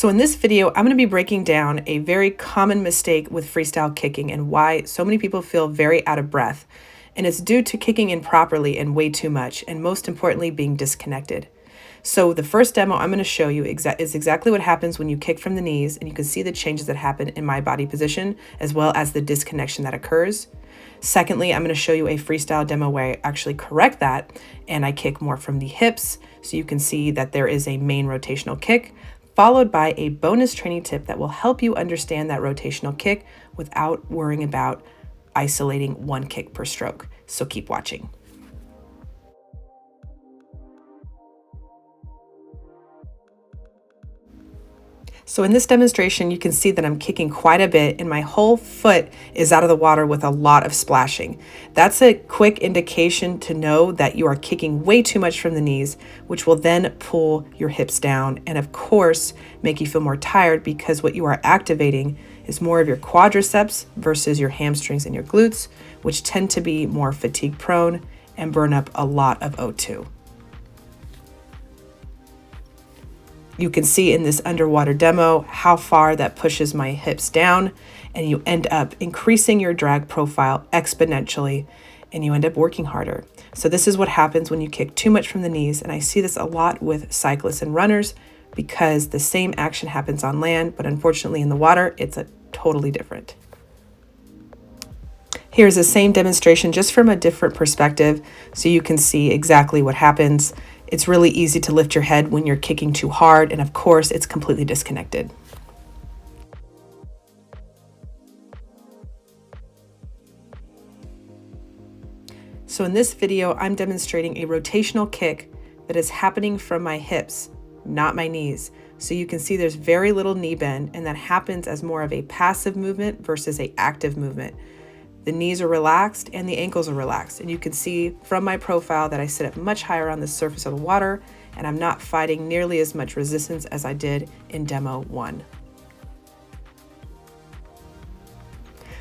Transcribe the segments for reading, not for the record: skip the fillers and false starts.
So in this video, I'm going to be breaking down a very common mistake with freestyle kicking and why so many people feel very out of breath. And it's due to kicking improperly and way too much, and most importantly, being disconnected. So the first demo I'm going to show you is exactly what happens when you kick from the knees, and you can see the changes that happen in my body position, as well as the disconnection that occurs. Secondly, I'm going to show you a freestyle demo where I actually correct that, and I kick more from the hips, so you can see that there is a main rotational kick, followed by a bonus training tip that will help you understand that rotational kick without worrying about isolating one kick per stroke. So keep watching. So in this demonstration, you can see that I'm kicking quite a bit and my whole foot is out of the water with a lot of splashing. That's a quick indication to know that you are kicking way too much from the knees, which will then pull your hips down and of course make you feel more tired, because what you are activating is more of your quadriceps versus your hamstrings and your glutes, which tend to be more fatigue prone and burn up a lot of O2. You can see in this underwater demo how far that pushes my hips down, and you end up increasing your drag profile exponentially and you end up working harder. So this is what happens when you kick too much from the knees, and I see this a lot with cyclists and runners because the same action happens on land, but unfortunately in the water, it's a totally different. Here's the same demonstration just from a different perspective so you can see exactly what happens. It's really easy to lift your head when you're kicking too hard, and of course, it's completely disconnected. So in this video, I'm demonstrating a rotational kick that is happening from my hips, not my knees. So you can see there's very little knee bend, and that happens as more of a passive movement versus an active movement. The knees are relaxed and the ankles are relaxed. And you can see from my profile that I sit up much higher on the surface of the water, and I'm not fighting nearly as much resistance as I did in demo 1.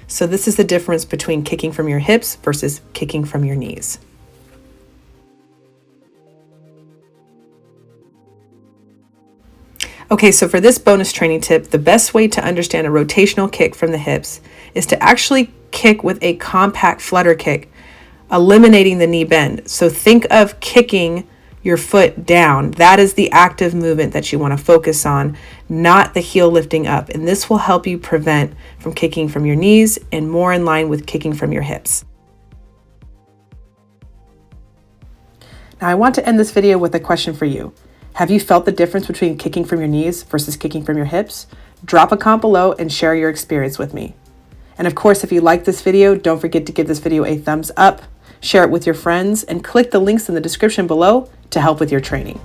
So this is the difference between kicking from your hips versus kicking from your knees. Okay, so for this bonus training tip, the best way to understand a rotational kick from the hips is to actually kick with a compact flutter kick, eliminating the knee bend. So think of kicking your foot down. That is the active movement that you want to focus on, not the heel lifting up. And this will help you prevent from kicking from your knees and more in line with kicking from your hips. Now I want to end this video with a question for you. Have you felt the difference between kicking from your knees versus kicking from your hips? Drop a comment below and share your experience with me. And of course, if you like this video, don't forget to give this video a thumbs up, share it with your friends, and click the links in the description below to help with your training.